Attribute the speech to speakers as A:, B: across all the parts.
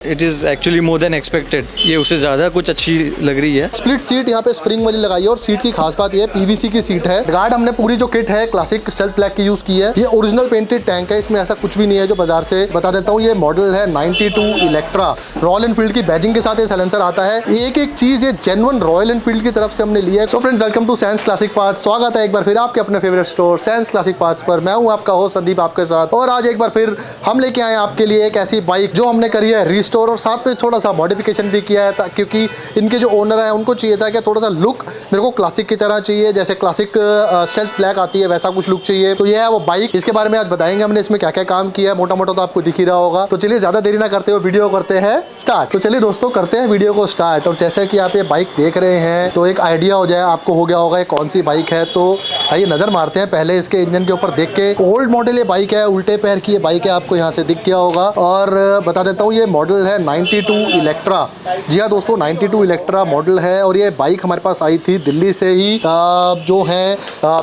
A: It is actually more than expected. ये उससे ज़्यादा कुछ अच्छी लग रही है।
B: स्प्लिट सीट यहाँ पे स्प्रिंग वाली लगाई है और सीट की खास बात ये है पीवीसी की सीट है। गार्ड हमने पूरी जो किट है क्लासिक स्टेल्थ ब्लैक की यूज की है। ये ओरिजिनल पेंटेड टैंक है, इसमें ऐसा कुछ भी नहीं है जो बाजार से। बता देता हूँ ये मॉडल है 92 इलेक्ट्रा। रॉयल एनफील्ड की बैजिंग के साथ ये साइलेंसर आता है। एक एक चीज ये जेन्युइन रॉयल एनफील्ड की तरफ से हमने लिया है। So friends, welcome to Sans classic parts. स्वागत है एक बार फिर आपके अपने favourite store Sans classic parts पर। मैं हूँ आपका होस्ट संदीप आपके साथ, और आज एक बार फिर हम लेके आए आपके लिए एक ऐसी बाइक जो हमने करी है रिस्टोर, और साथ में थोड़ा सा मॉडिफिकेशन भी किया है, क्योंकि इनके जो ओनर है उनको चाहिए था कि थोड़ा सा लुक मेरे को क्लासिक की तरह चाहिए, जैसे क्लासिक स्टेल्थ ब्लैक आती है वैसा कुछ लुक चाहिए। तो ये है वो बाइक, इसके बारे में आज बताएंगे हमने इसमें क्या क्या काम किया है। मोटा मोटा तो आपको दिख ही रहा होगा। तो चलिए ज्यादा देरी ना करते हुए वीडियो करते हैं स्टार्ट। तो चलिए दोस्तों, करते हैं वीडियो को स्टार्ट। और जैसे कि आप ये बाइक देख रहे हैं तो एक आइडिया हो जाए आपको हो गया होगा ये कौन सी बाइक है। तो आइए नजर मारते हैं पहले इसके इंजन के ऊपर देख के। ओल्ड मॉडल ये बाइक है, उल्टे पैर की ये बाइक है, आपको यहाँ से दिख गया होगा। और बता देता हूँ ये मॉडल है 92 इलेक्ट्रा। जी हाँ दोस्तों, 92 इलेक्ट्रा मॉडल है। और ये बाइक हमारे पास आई थी दिल्ली से ही। जो है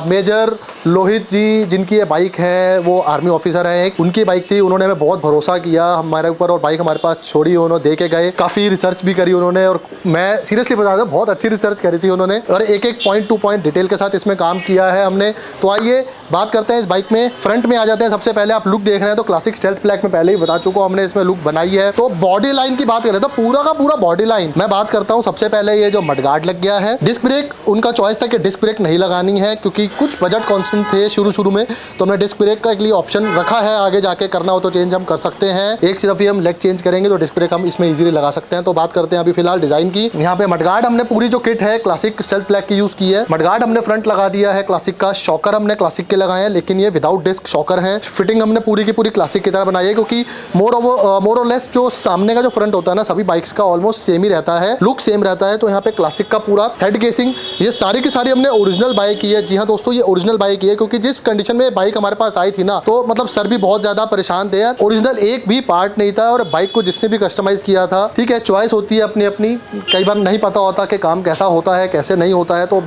B: मेजर लोहित जी जिनकी ये बाइक है, वो आर्मी ऑफिसर है, उनकी बाइक थी। उन्होंने हमें बहुत भरोसा किया हमारे ऊपर और बाइक हमारे पास छोड़ी, उन्होंने दे के गए। काफ़ी रिसर्च भी करी उन्होंने, और मैं सीरियसली बता दूं बहुत अच्छी रिसर्च करी थी उन्होंने, और एक एक पॉइंट टू पॉइंट डिटेल के साथ इसमें काम किया है हमने। तो आइए बात करते हैं इस बाइक में। फ्रंट में आ जाते हैं। सबसे पहले आप लुक देख रहे हैं तो क्लासिक स्टेल्थ ब्लैक में पहले ही बता चुका हूं हमने इसमें लुक बनाई है। तो बॉडी लाइन की बात करें तो पूरा का पूरा बॉडी लाइन मैं बात करता हूं। सबसे पहले ये जो मडगार्ड लग गया है। डिस्क ब्रेक उनका चॉइस था कि डिस्क ब्रेक नहीं लगानी है, क्योंकि कुछ बजट कॉन्स्टेंट थे शुरू में, तो हमने डिस्क ब्रेक का एक लिए ऑप्शन रखा है। आगे जाके करना हो तो चेंज हम कर सकते हैं। एक सिर्फ ही हम लेग चेंज करेंगे तो डिस्क ब्रेक हम इसमें इजीली लगा सकते हैं। तो बात करते हैं अभी फिलहाल डिजाइन की। यहाँ पे मडगार्ड हमने पूरी जो किट है क्लासिक स्टेल्थ ब्लैक की यूज की है। मडगार्ड हमने फ्रंट लगा दिया है क्लासिक का। शॉकर हमने क्लासिक के लगाए हैं, लेकिन ये विदाउट डिस्क शॉकर है। फिटिंग हमने पूरी की पूरी क्लासिक की तरह बनाई है, क्योंकि मोर और लेस जो सामने का जो फ्रंट होता है ना, सभी बाइक्स का ऑलमोस्ट सेम ही रहता है, लुक सेम रहता है। तो यहाँ पे क्लासिक का पूरा हेड केसिंग ये सारी की सारी हमने ओरिजिनल बाई की है। जी हाँ दोस्तों, ये ओरिजिनल बाई की है, क्योंकि जिस कंडीशन में बाइक हमारे पास आई थी ना, तो मतलब सर भी बहुत ज्यादा परेशान थे यार। ओरिजिनल एक भी पार्ट नहीं था, और बाइक को जिसने भी कस्टमाइज किया था, ठीक है चॉइस होती है अपनी अपनी, कई बार नहीं पता होता कि काम कैसा होता है कैसे नहीं होता है, तो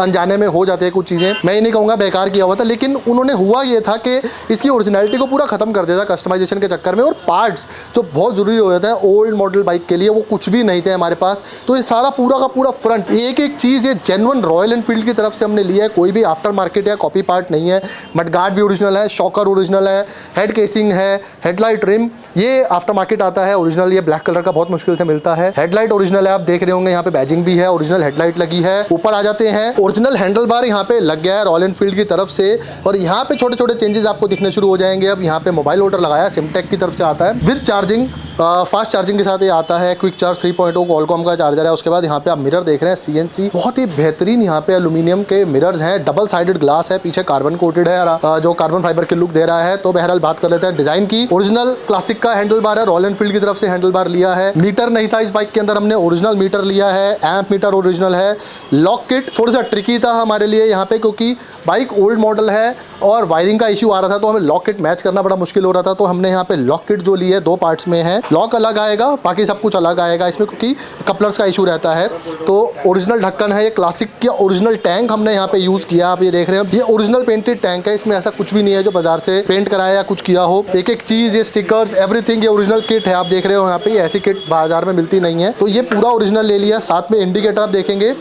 B: अनजाने में हो जाते हैं कुछ चीजें। मैं ये नहीं कहूंगा बेकार किया हुआ था, लेकिन उन्होंने हुआ ये था कि इसकी ओरिजिनलिटी को पूरा खत्म कर दिया था कस्टमाइजेशन के चक्कर में। और पार्ट्स जो बहुत जरूरी हो जाता है ओल्ड मॉडल बाइक के लिए, वो कुछ भी नहीं थे हमारे पास। तो ये सारा पूरा का पूरा फ्रंट एक एक चीज ये जेन्युइन रॉयल एनफील्ड की तरफ से हमने लिया है, कोई भी आफ्टर मार्केट या कॉपी पार्ट नहीं है। मडगार्ड भी ओरिजिनल है, शॉकर ओरिजिनल है, हेड केसिंग है, हेडलाइट रिम ये आफ्टर मार्केट आता है ओरिजिनल। ये ब्लैक कलर का बहुत मुश्किल से मिलता है। हेडलाइट ओरिजिनल है, आप देख रहे होंगे यहाँ पे बैजिंग भी है, ओरिजिनल हेडलाइट लगी है। ऊपर आ जाते हैं, ओरिजिनल हैंडल बार यहाँ पे लग गया है रॉयल एनफील्ड की तरफ से। और यहाँ पे छोटे छोटे चेंजेस आपको दिखने शुरू हो जाएंगे। अब यहाँ पे मोबाइल होल्डर लगाया है, सिमटेक की तरफ से आता है विद चार्जिंग, फास्ट चार्जिंग के साथ ये आता है। क्विक चार्ज 3.0 क्वालकॉम का चार्जर है। उसके बाद यहाँ पे आप मिरर देख रहे हैं CNC, बहुत ही बेहतरीन यहाँ पे एल्यूमिनियम के मिरर्स हैं, डबल साइडेड ग्लास है, पीछे कार्बन कोटेड है, जो कार्बन फाइबर के लुक दे रहा है। तो बहरहाल बात कर लेते हैं डिजाइन की। ओरिजिनल क्लासिक का हैंडल बार है, रॉयल एनफील्ड की तरफ से हैंडल बार लिया है। मीटर नहीं था इस बाइक के अंदर, हमने ओरिजिनल मीटर लिया है। एम्प मीटर ओरिजिनल है। लॉक किट थोड़ा सा ट्रिकी था हमारे लिए यहाँ पे, क्योंकि बाइक ओल्ड मॉडल है और वायरिंग का इशू आ रहा था, तो हमें लॉक किट मैच करना बड़ा मुश्किल हो रहा था। तो हमने यहाँ पे लॉक किट जो ली है 2 पार्ट्स में है। लॉक अलग आएगा, बाकी सब कुछ अलग आएगा इसमें, क्योंकि कपलर्स का इशू रहता है। तो ओरिजिनल ढक्कन है, ये क्लासिक का ओरिजिनल टैंक हमने यहाँ पे यूज किया। आप ये देख रहे हैं, ये ओरिजिनल पेंटेड टैंक है, इसमें ऐसा कुछ भी नहीं है जो बाजार से पेंट कराया या कुछ किया हो। एक एक चीज, ये स्टिकर्स एवरीथिंग ये ओरिजिनल किट है। आप देख रहे हो यहाँ पे, ऐसी किट बाजार में मिलती नहीं है, तो ये पूरा ओरिजिनल ले लिया। साथ में इंडिकेटर आप देखेंगे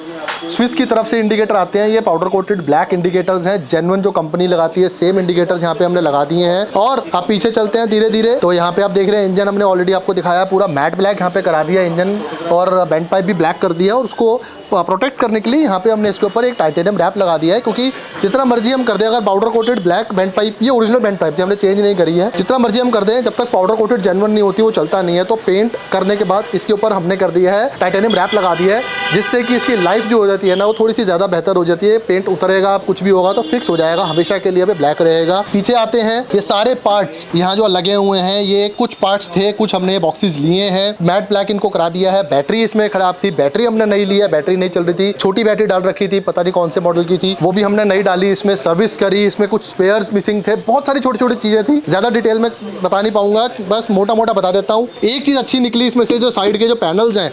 B: स्विस की तरफ से इंडिकेटर आते हैं, ये पाउडर कोटेड ब्लैक इंडिकेटर्स हैं, जेन्युइन जो कंपनी लगाती है सेम इंडिकेटर्स यहाँ पे हमने लगा दिए हैं। और आप पीछे चलते हैं धीरे धीरे, तो यहाँ पे आप देख रहे हैं इंजन हमने ऑलरेडी आपको दिखाया, पूरा मैट ब्लैक यहाँ पे करा दिया इंजन, और बेंट पाइप भी ब्लैक कर दिया। और उसको प्रोटेक्ट करने के लिए यहाँ पे हमने इसके ऊपर एक टाइटेनियम रैप लगा दिया है, क्योंकि जितना मर्जी हम कर दें, अगर powder coated black bent pipe, ये ओरिजिनल बेंट पाइप थी, हमने चेंज नहीं करी है, जितना मर्जी हम कर दें, जब तक पाउडर कोटेड जेन्युइन नहीं होती वो चलता नहीं है। तो पेंट करने के बाद इसके ऊपर हमने कर दिया है टाइटेनियम रैप लगा दिया है, जिससे कि इसकी लाइफ जो हो जाती है ना, वो थोड़ी सी ज़्यादा बेहतर हो जाती है। पेंट उतरेगा, कुछ भी होगा तो फिक्स हो जाएगा, हमेशा के लिए ब्लैक रहेगा। पीछे आते हैं, ये सारे पार्ट्स यहाँ जो लगे हुए हैं, ये कुछ पार्ट्स थे, कुछ हमने बॉक्सेस लिए हैं, मैट ब्लैक इनको करा दिया है। बैटरी इसमें खराब थी, बैटरी हमने नहीं ली है, बैटरी नहीं चल रही थी, छोटी बैटरी डाल रखी थी, पता नहीं कौन से मॉडल की थी, वो भी हमने नहीं डाली। इसमें सर्विस करी, इसमें कुछ स्पेयर्स मिसिंग थे, बहुत सारी छोटी छोटी चीजें थी, ज्यादा डिटेल में बता नहीं पाऊंगा, बस मोटा मोटा बता देता हूँ। एक चीज अच्छी निकली इसमें से, जो साइड के जो पैनल्स हैं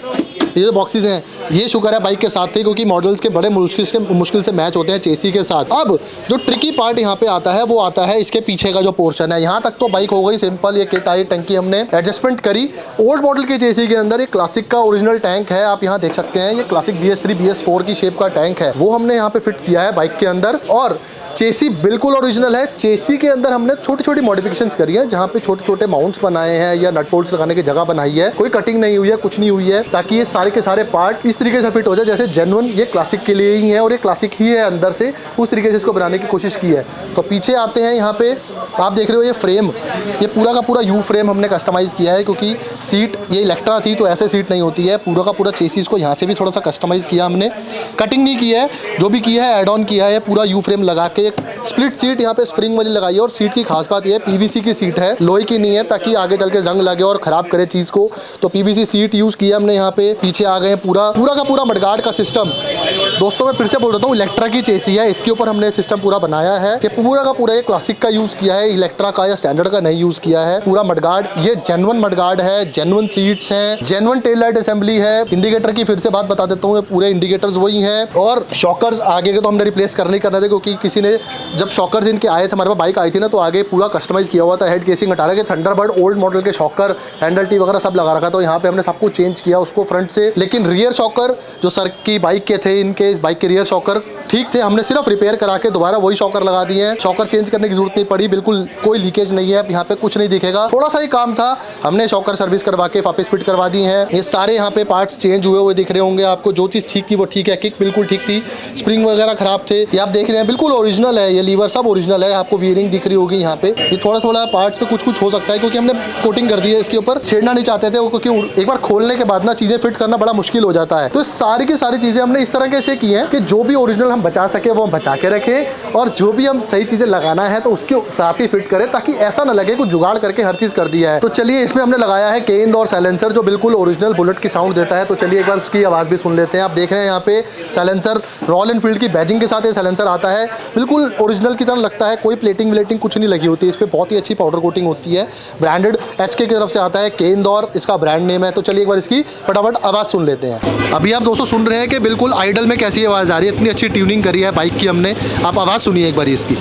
B: ये जो बॉक्सेस हैं ये शुक्र है बाइक के साथ थे, क्योंकि मॉडल्स के बड़े मुश्किल से मैच होते हैं चेसी के साथ। अब जो ट्रिकी पार्ट यहाँ पे आता है वो आता है इसके पीछे का जो पोर्शन है। यहाँ तक तो बाइक हो गई सिंपल, ये किट आई, टंकी हमने एडजस्टमेंट करी। ओल्ड मॉडल के चेसी के अंदर एक क्लासिक का ओरिजिनल टैंक है, आप यहाँ देख सकते हैं। ये क्लासिक BS3 BS4 की शेप का टैंक है, वो हमने यहाँ पे फिट किया है बाइक के अंदर। और चेसी बिल्कुल ओरिजिनल है। चेसी के अंदर हमने छोटी छोटी मॉडिफिकेशंस करी है, जहाँ पे छोटे छोटे माउंट्स बनाए हैं या नट बोल्ट्स लगाने की जगह बनाई है। कोई कटिंग नहीं हुई है, कुछ नहीं हुई है, ताकि ये सारे के सारे पार्ट इस तरीके से फिट हो जाए जैसे जेन्युइन ये क्लासिक के लिए ही है, और ये क्लासिक ही है अंदर से, उस तरीके से इसको बनाने की कोशिश की है। तो पीछे आते हैं, यहाँ पे आप देख रहे हो ये फ्रेम, ये पूरा का पूरा यू फ्रेम हमने कस्टमाइज़ किया है, क्योंकि सीट ये इलेक्ट्रा थी तो ऐसे सीट नहीं होती है। पूरा का पूरा चेसीस को यहाँ से भी थोड़ा सा कस्टमाइज़ किया हमने, कटिंग नहीं किया है, जो भी किया है एड ऑन किया है। पूरा यू फ्रेम लगा के एक स्प्लिट सीट यहाँ पे स्प्रिंग वाली लगाई है, और सीट की खास बात ये है PVC की सीट है, लोहे की नहीं है, ताकि आगे चल के जंग लगे और खराब करे चीज़ को। तो PVC सीट यूज़ किया हमने यहाँ पे। पीछे आ गए पूरा का पूरा मडगार्ड का सिस्टम। दोस्तों मैं फिर से बोल रहा हूँ, इलेक्ट्रा की चेसी है, इसके ऊपर हमने सिस्टम पूरा बनाया है कि पूरा का पूरा ये क्लासिक का यूज़ किया है, इलेक्ट्रा का या स्टैंडर्ड का नहीं यूज़ किया है। पूरा मडगार्ड, ये जेन्युइन मडगार्ड है, जेन्युइन सीट्स हैं, जेन्युइन टेल लाइट असेंबली है। इंडिकेटर की फिर से बात बता देता हूँ, पूरे इंडिकेटर्स वही हैं। और शॉकर्स आगे के तो हमने रिप्लेस करने थे, क्योंकि किसी ने जब शॉकर्स इनके आए थे, हमारे पास बाइक आई थी ना, तो आगे पूरा कस्टमाइज किया हुआ था, हेड केसिंग हटा रहे, थंडरबर्ड ओल्ड मॉडल के शॉकर, हैंडल टी वगैरह सब लगा रखा। तो यहाँ पे हमने सब कुछ चेंज किया उसको फ्रंट से। लेकिन रियर शॉकर जो सर की बाइक के थे, इनके इस बाइक के रियर शॉकर ठीक थे, हमने सिर्फ रिपेयर करा के दोबारा वही शॉकर लगा दिए हैं। शॉकर चेंज करने की जरूरत नहीं पड़ी, बिल्कुल कोई लीकेज नहीं है, यहाँ पे कुछ नहीं दिखेगा। थोड़ा सा ही काम था, हमने शॉकर सर्विस करवा के वापस फिट करवा दी है। ये सारे यहाँ पे पार्ट्स चेंज हुए दिख रहे होंगे आपको। जो चीज़ ठीक थी वो ठीक है, किक बिल्कुल ठीक थी, स्प्रिंग वगैरह खराब थे, ये आप देख रहे हैं बिल्कुल ओरिजिनल है। ये लीवर सब ओरिजिनल है, आपको वीयरिंग दिख रही होगी यहाँ पे। ये थोड़ा पार्ट्स पे कुछ हो सकता है, क्योंकि हमने कोटिंग कर दी है इसके ऊपर, छेड़ना नहीं चाहते थे, क्योंकि एक बार खोलने के बाद ना चीज़ें फिट करना बड़ा मुश्किल हो जाता है। तो सारी की सारी चीज़ें हमने इस तरह से की हैं कि जो भी ओरिजिनल हम बचा सके वो हम बचा के रखें, और जो भी हम सही चीज़ें लगाना है तो उसके साथ ही फिट करें, ताकि ऐसा ना लगे कुछ जुगाड़ करके हर चीज़ कर दिया है। तो चलिए, इसमें हमने लगाया है केन और साइलेंसर, जो बिल्कुल ओरिजिनल बुलेट की साउंड देता है। तो चलिए एक बार उसकी आवाज़ भी सुन लेते हैं। आप देख रहे हैं यहाँ पे साइलेंसर रॉयल एनफील्ड की बैजिंग के साथ ये साइलेंसर आता है, बिल्कुल ओरिजिनल की तरह लगता है, कोई प्लेटिंग व्लेटिंग कुछ नहीं लगी होती है इस पर, बहुत ही अच्छी पाउडर कोटिंग होती है। ब्रांडेड HK की तरफ से आता है, केंदौर इसका ब्रांड नेम है। तो चलिए एक बार इसकी फटाफट आवाज़ सुन लेते हैं। अभी आप दोस्तों सुन रहे हैं कि बिल्कुल आइडल में कैसी आवाज़ आ रही है, इतनी अच्छी ट्यूनिंग करी है बाइक की हमने। आप आवाज़ सुनिए एक बार इसकी।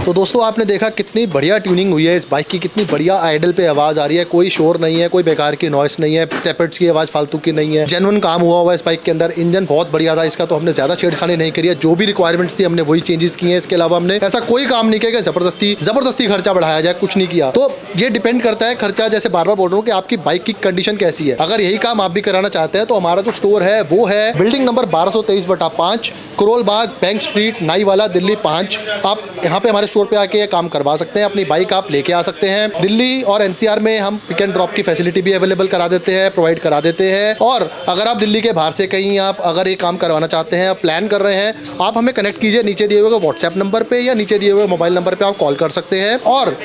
B: तो दोस्तों आपने देखा कितनी बढ़िया ट्यूनिंग हुई है इस बाइक की, कितनी बढ़िया आइडल पे आवाज़ आ रही है, कोई शोर नहीं है, कोई बेकार की नॉइस नहीं है, टेपेट्स की आवाज़ फालतू की नहीं है, जेन्युइन काम हुआ हुआ है इस बाइक के अंदर। इंजन बहुत बढ़िया था इसका, तो हमने ज़्यादा छेड़खानी नहीं करी है, जो भी रिक्वायरमेंट्स थी हमने वही चेंजेस किए हैं। इसके अलावा हमने ऐसा कोई काम नहीं किया कि ज़बरदस्ती खर्चा बढ़ाया जाए, कुछ नहीं किया। तो ये डिपेंड करता है खर्चा, जैसे बार बार बोल रहा हूँ कि आपकी बाइक की कंडीशन कैसी है। अगर यही काम आप भी कराना चाहते हैं तो हमारा जो स्टोर है वो है building number 1223/5, Karol Bagh, bank street, नाईवाला, Delhi 5। आप यहाँ पे हमारे स्टोर पे आके काम करवा सकते हैं, अपनी बाइक आप लेके आ सकते हैं। दिल्ली और NCR में हम पिक एंड ड्रॉप की फैसिलिटी भी अवेलेबल करा देते हैं, प्रोवाइड करा देते हैं। और अगर आप दिल्ली के बाहर से कहीं आप अगर ये काम करवाना चाहते हैं, प्लान कर रहे हैं, आप हमें कनेक्ट कीजिए नीचे दिए हुए व्हाट्सएप नंबर पे या नीचे दिए हुए मोबाइल नंबर पे आप कॉल कर सकते हैं। और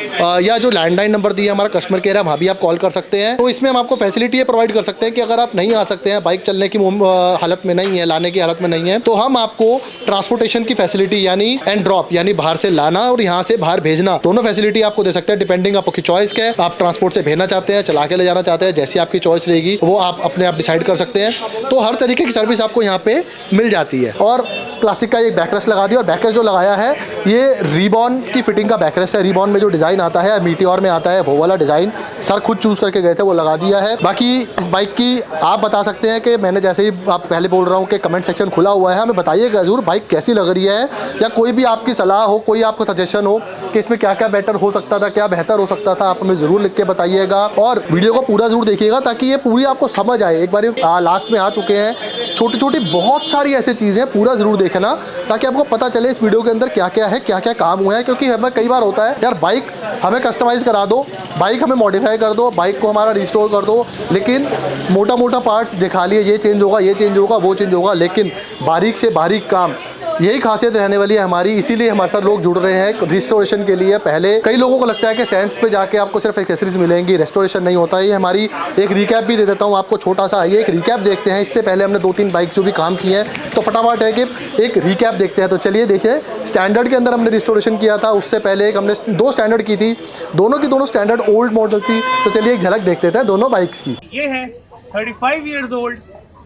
B: या जो लैंडलाइन नंबर दिया हमारा कस्टमर केयर है, वहाँ भी आप कॉल कर सकते हैं। तो इसमें हम आपको फैसिलिटी प्रोवाइड कर सकते हैं कि अगर आप नहीं आ सकते हैं, बाइक चलने की हालत में नहीं है, लाने की हालत में नहीं है, तो हम आपको ट्रांसपोर्टेशन की फैसिलिटी यानी एंड ड्रॉप यानी बाहर से लाना और यहाँ से बाहर भेजना, दोनों फैसिलिटी आपको दे सकते हैं, डिपेंडिंग आपकी चॉइस क्या है। आप ट्रांसपोर्ट से भेजना चाहते हैं, चला के ले जाना चाहते हैं, जैसी आपकी चॉइस रहेगी वो आप अपने आप डिसाइड कर सकते हैं। तो हर तरीके की सर्विस आपको यहाँ पे मिल जाती है। और क्लासिक का एक बैकरेस्ट लगा दिया, और बैकरेस्ट जो लगाया है ये रिबॉन की फिटिंग का बैकरेस्ट है। रिबॉन में जो डिज़ाइन आता है, मीटियोर में आता है, वो वाला डिज़ाइन सर खुद चूज़ करके गए थे, वो लगा दिया है। बाकी इस बाइक की आप बता सकते हैं कि मैंने जैसे ही आप पहले बोल रहा हूँ कि कमेंट सेक्शन खुला हुआ है, हमें बताइएगा जरूर बाइक कैसी लग रही है, या कोई भी आपकी सलाह हो, कोई आपको सजेशन हो कि इसमें क्या क्या बेटर हो सकता था, क्या बेहतर हो सकता था, आप हमें ज़रूर लिख के बताइएगा। और वीडियो को पूरा ज़रूर देखिएगा ताकि ये पूरी आपको समझ आए। एक बार लास्ट में आ चुके हैं, छोटी छोटी बहुत सारी ऐसी चीज़ें पूरा ज़रूर देखना, ताकि आपको पता चले इस वीडियो के अंदर क्या क्या है, क्या क्या काम हुआ है। क्योंकि हमें कई बार होता है यार, बाइक हमें कस्टमाइज़ करा दो, बाइक हमें मॉडिफाई कर दो, बाइक को हमारा रिस्टोर कर दो, लेकिन मोटा मोटा पार्ट्स दिखा लिए, ये चेंज होगा, ये चेंज होगा, वो चेंज होगा, लेकिन बारीक से बारीक काम यही खासियत रहने वाली है हमारी, इसीलिए हमारे साथ लोग जुड़ रहे हैं रिस्टोरेशन के लिए। पहले कई लोगों को लगता है कि सेंस पे जाके आपको सिर्फ एक्सेसरीज मिलेंगी, रेस्टोरेशन नहीं होता है। ये हमारी एक रिकैप भी दे देता हूँ आपको छोटा सा, ये एक रिकैप देखते हैं। इससे पहले हमने 2-3 बाइक जो भी काम किए हैं, तो फटाफट है कि एक रिकैप देखते हैं। तो चलिए देखिए, स्टैंडर्ड के अंदर हमने रिस्टोरेशन किया था, उससे पहले एक हमने 2 स्टैंडर्ड की थी, दोनों की दोनों स्टैंडर्ड ओल्ड मॉडल थी। तो चलिए एक झलक देखते थे दोनों बाइक्स की।
C: ये है 35 years old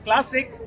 C: classic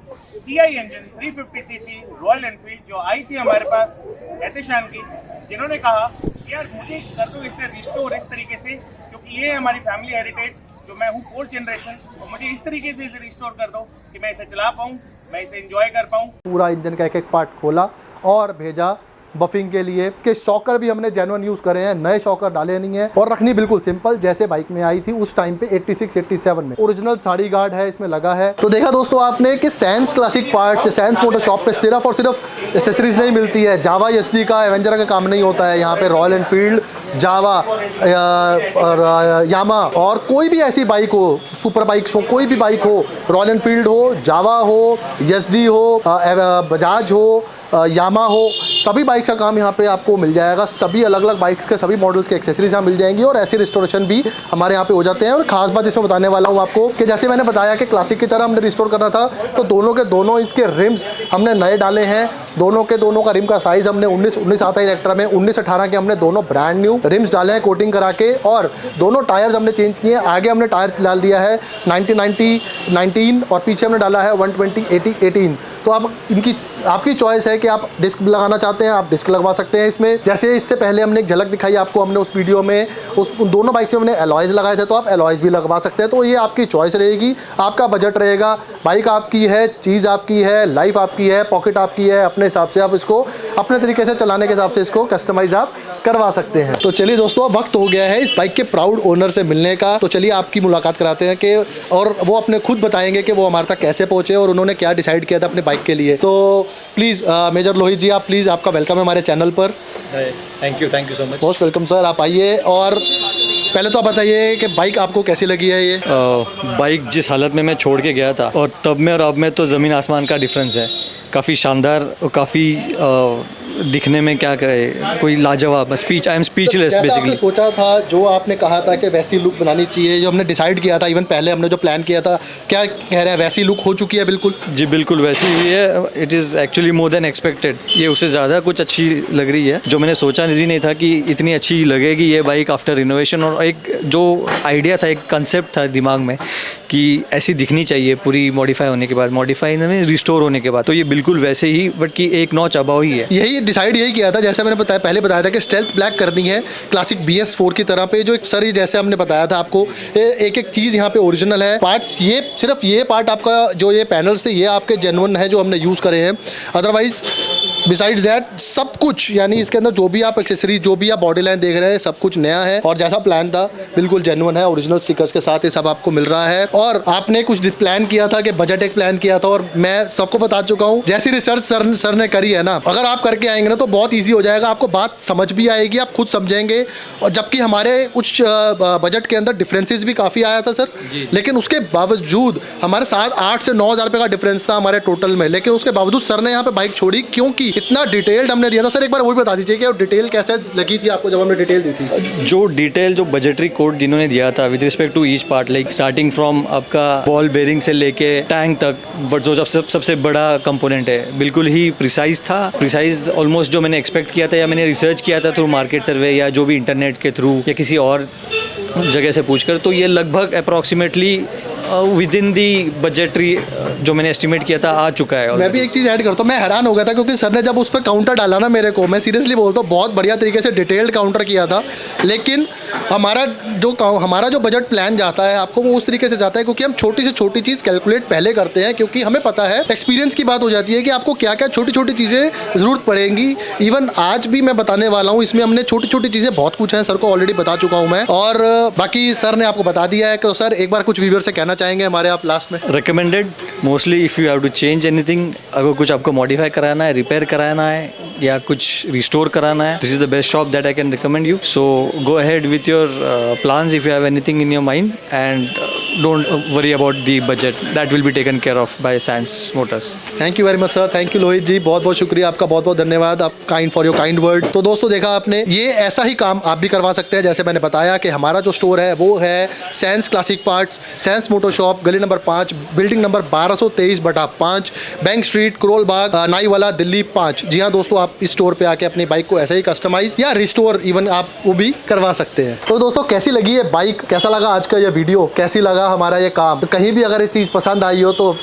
C: CI engine 350cc royal Enfield जो आई थी हमारे पास एहतेशाम की, जिन्होंने कहा कि यार मुझे कर दो इसे रिस्टोर इस तरीके से, क्योंकि ये है हमारी फैमिली हेरिटेज, जो मैं हूँ 4th जनरेशन, तो मुझे इस तरीके से इसे रिस्टोर कर दो कि मैं इसे चला पाऊँ, मैं इसे एंजॉय कर पाऊँ।
B: पूरा इंजन का एक पार्ट खोला और भेजा बफिंग के लिए। के शॉकर भी हमने जेन्युइन यूज़ करे हैं, नए शॉकर डाले नहीं है, और रखनी बिल्कुल सिंपल जैसे बाइक में आई थी उस टाइम पे 86-87 में। ओरिजिनल साड़ी गार्ड है इसमें लगा है। तो देखा दोस्तों आपने कि Sans classic parts, Sans motor shop पे सिर्फ और सिर्फ एसेसरीज नहीं मिलती है। जावा एसडी का एवेंजर का काम नहीं होता है यहाँ पे। रॉयल एनफील्ड, जावा और यामा, और कोई भी ऐसी बाइक हो, सुपर बाइक्स हो, कोई भी बाइक हो, रॉयल एनफील्ड हो, जावा हो, एसडी हो, बजाज हो, यामा हो, सभी बाइक्स का काम यहाँ पे आपको मिल जाएगा। सभी अलग अलग बाइक्स के सभी मॉडल्स के एक्सेसरीज यहाँ मिल जाएंगी, और ऐसे रिस्टोरेशन भी हमारे यहाँ पे हो जाते हैं। और खास बात इसमें बताने वाला हूँ आपको कि जैसे मैंने बताया कि क्लासिक की तरह हमने रिस्टोर करना था, तो दोनों के दोनों इसके रिम्स हमने नए डाले हैं। दोनों के दोनों का रिम का साइज़ हमने 19 आता है इलेक्ट्रा में, 19-18 के हमने दोनों ब्रांड न्यू रिम्स डाले हैं कोटिंग करा के, और दोनों टायर्स हमने चेंज किए हैं। आगे हमने टायर डाल दिया है 90-19 और पीछे हमने डाला है 120-80-18। तो आप इनकी आपकी चॉइस है कि आप डिस्क लगाना चाहते हैं, आप डिस्क लगवा सकते हैं इसमें। जैसे इससे पहले हमने एक झलक दिखाई आपको, हमने उस वीडियो में उन दोनों बाइक्स में हमने एलॉयज़ लगाए थे, तो आप एलॉयज़ भी लगवा सकते हैं। तो ये आपकी चॉइस रहेगी, आपका बजट रहेगा, बाइक आपकी है, चीज़ आपकी है, लाइफ आपकी है, पॉकेट आपकी है। अपने हिसाब से आप इसको अपने तरीके से चलाने के हिसाब से इसको कस्टमाइज़ आप करवा सकते हैं। तो चलिए दोस्तों, अब वक्त हो गया है इस बाइक के प्राउड ओनर से मिलने का। तो चलिए आपकी मुलाकात कराते हैं कि, और वो अपने खुद बताएंगे कि वो हमारे तक कैसे पहुँचे और उन्होंने क्या डिसाइड किया था अपने बाइक के लिए। तो प्लीज़ मेजर लोहित जी, आप प्लीज़, आपका वेलकम है हमारे चैनल पर।
A: Thank you so much.
B: Most welcome sir, आप आइए। और पहले तो आप बताइए कि बाइक आपको कैसी लगी है ये?
A: बाइक जिस हालत में मैं छोड़ के गया था और तब में और अब में तो ज़मीन आसमान का डिफरेंस है। काफ़ी शानदार और काफ़ी दिखने में क्या कहे, कोई लाजवाब। Speech, I am speechless basically.
B: सोचा था, जो आपने कहा था कि वैसी लुक बनानी चाहिए, जो हमने डिसाइड किया था, इवन पहले हमने जो प्लान किया था, क्या कह रहे हैं, वैसी लुक हो चुकी है? बिल्कुल
A: जी, बिल्कुल वैसी ही है। It is actually more than expected. ये उससे ज़्यादा कुछ अच्छी लग रही है, जो मैंने सोचा नहीं था कि इतनी अच्छी लगेगी ये बाइक आफ्टर रिनोवेशन। और एक जो आइडिया था, एक कंसेप्ट था दिमाग में कि ऐसी दिखनी चाहिए पूरी मॉडिफाई होने के बाद, मॉडिफाई में रिस्टोर होने के बाद। तो ये बिल्कुल वैसे ही, बट कि एक नॉच अबाव ही है।
B: यही डिसाइड यही किया था, जैसे मैंने पहले बताया था कि स्टेल्थ ब्लैक करनी है क्लासिक BS4 की तरह पे। जो एक सर, जैसे हमने बताया था आपको, एक एक चीज़ यहाँ पे ओरिजिनल है। पार्ट्स ये सिर्फ ये पार्ट आपका, जो ये पैनल्स थे, ये आपके जेन्युइन है जो हमने यूज़ करे हैं। अदरवाइज बिसाइड्स दैट सब कुछ, यानी इसके अंदर जो भी आप एक्सेसरीज, जो भी आप बॉडी लाइन देख रहे हैं, सब कुछ नया है। और जैसा प्लान था बिल्कुल जेन्युइन है, ओरिजिनल स्टिकर्स के साथ ये सब आपको मिल रहा है। और आपने कुछ प्लान किया था कि बजट एक प्लान किया था, और मैं सबको बता चुका हूँ, जैसी रिसर्च सर ने करी है ना, अगर आप करके आएंगे ना तो बहुत ईजी हो जाएगा, आपको बात समझ भी आएगी, आप खुद समझेंगे। और जबकि हमारे कुछ बजट के अंदर डिफरेंसेस भी काफ़ी आया था सर, लेकिन उसके बावजूद हमारे 7-8 से 9 हज़ार रुपये का डिफरेंस था हमारे टोटल में, लेकिन उसके बावजूद सर ने यहाँ पे बाइक छोड़ी, क्योंकि इतना डिटेल्ड हमने दिया था। सर एक बार वो भी बता दीजिए कि डिटेल कैसे लगी थी आपको जब हमने डिटेल दी थी?
A: जो डिटेल, जो बजटरी कोड जिन्होंने दिया था with respect to each part, like starting from आपका बॉल बेरिंग से लेके टैंक तक, बट जो सबसे बड़ा कंपोनेंट है, बिल्कुल ही प्रिसाइज था। प्रिसाइज ऑलमोस्ट जो मैंने एक्सपेक्ट किया था, या मैंने रिसर्च किया था थ्रू मार्केट सर्वे या जो भी इंटरनेट के थ्रू या किसी और जगह से पूछकर, तो ये लगभग approximately with in the budgetary जो मैंने एस्टिमेट किया था आ चुका है।
B: मैं भी एक चीज़ ऐड करता हूँ, मैं हैरान हो गया था क्योंकि सर ने जब उस पर काउंटर डाला ना मेरे को, मैं सीरियसली बोलता हूँ बहुत बढ़िया तरीके से डिटेल्ड काउंटर किया था। लेकिन हमारा जो बजट प्लान जाता है आपको, वो उस तरीके से जाता है क्योंकि हम छोटी से छोटी चीज़ कैलकुलेट पहले करते हैं, क्योंकि हमें पता है, एक्सपीरियंस की बात हो जाती है कि आपको क्या क्या छोटी छोटी चीज़ें ज़रूरत पड़ेंगी। इवन आज भी मैं बताने वाला हूँ, इसमें हमने छोटी छोटी चीज़ें बहुत कुछ हैं, सर को ऑलरेडी बता चुका हूँ मैं, और बाकी सर ने आपको बता दिया है। तो सर एक बार कुछ व्यूअर से कहना चाहेंगे हमारे आप लास्ट में?
A: Recommended mostly if you have to change anything, अगर कुछ आपको मॉडिफाई कराना है, रिपेयर कराना है या कुछ रिस्टोर कराना है, this is the best shop that I can recommend you. So go ahead with your plans if you have anything in your mind, and don't worry about the budget. That will be taken care of by Sands Motors.
B: Thank you very much sir, thank you Lohit ji, बहुत बहुत शुक्रिया आपका, बहुत बहुत धन्यवाद आप kind for your kind words. तो दोस्तों देखा आपने, ये ऐसा ही काम आप भी करवा सकते हैं। जैसे मैंने बताया कि हमारा जो स्टोर है वो है Sans classic parts, Sans motor shop, गली number 5, building number 1223/5, bank street, Karol Bagh, Naiwala, Delhi 5। जी हाँ दोस्तों, आप इस स्टोर पे आके अपनी बाइक को ऐसे ही कस्टमाइज या रिस्टोर इवन आप वो भी करवा सकते हैं। तो दोस्तों कैसी लगी ये बाइक, कैसा लगा आज का ये वीडियो, कैसी लगा हमारा ये काम? तो कहीं भी अगर ये चीज़ पसंद आई हो तो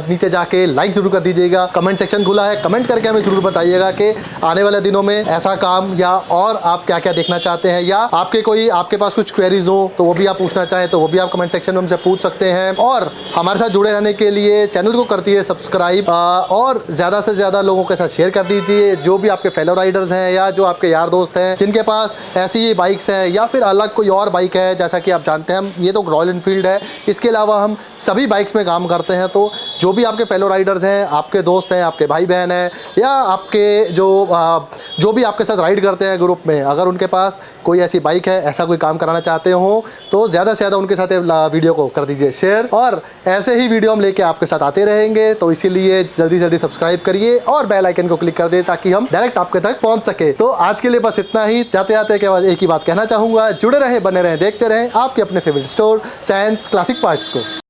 B: नीचे जाके लाइक जरूर कर दीजिएगा। कमेंट सेक्शन खुला है, कमेंट करके हमें जरूर बताइएगा कि आने वाले दिनों में ऐसा काम या और आप क्या क्या देखना चाहते हैं, या आपके पास कुछ क्वेरीज हो तो वो भी आप पूछना चाहें तो वो भी आप कमेंट सेक्शन में हमसे पूछ सकते हैं। और हमारे साथ जुड़े रहने के लिए चैनल को कर दीजिए सब्सक्राइब, और ज़्यादा से ज़्यादा लोगों के साथ शेयर कर दीजिए। जो भी आपके फेलो राइडर्स हैं या जो आपके यार दोस्त हैं जिनके पास ऐसी ही बाइक्स हैं या फिर अलग कोई और बाइक है, जैसा कि आप जानते हैं हम ये तो रॉयल एनफील्ड है, इसके अलावा हम सभी बाइक्स में काम करते हैं। तो जो भी आपके फेलो राइडर्स हैं, आपके दोस्त हैं, आपके भाई बहन हैं, या आपके जो भी आपके साथ राइड करते हैं ग्रुप में, अगर उनके पास कोई ऐसी बाइक है, ऐसा कोई काम कराना चाहते हो तो ज़्यादा से ज़्यादा उनके साथ वीडियो को कर दीजिए शेयर, और ऐसे ही वीडियो हम लेके आपके साथ आते रहेंगे। तो इसीलिए जल्दी जल्दी सब्सक्राइब करिए और बेल आइकन को क्लिक कर दे ताकि हम डायरेक्ट आपके तक पहुंच सके। तो आज के लिए बस इतना ही। जाते जाते एक ही बात कहना चाहूँगा, जुड़े रहे, बने रहे, देखते रहे आपके अपने favourite store Sans classic parts को।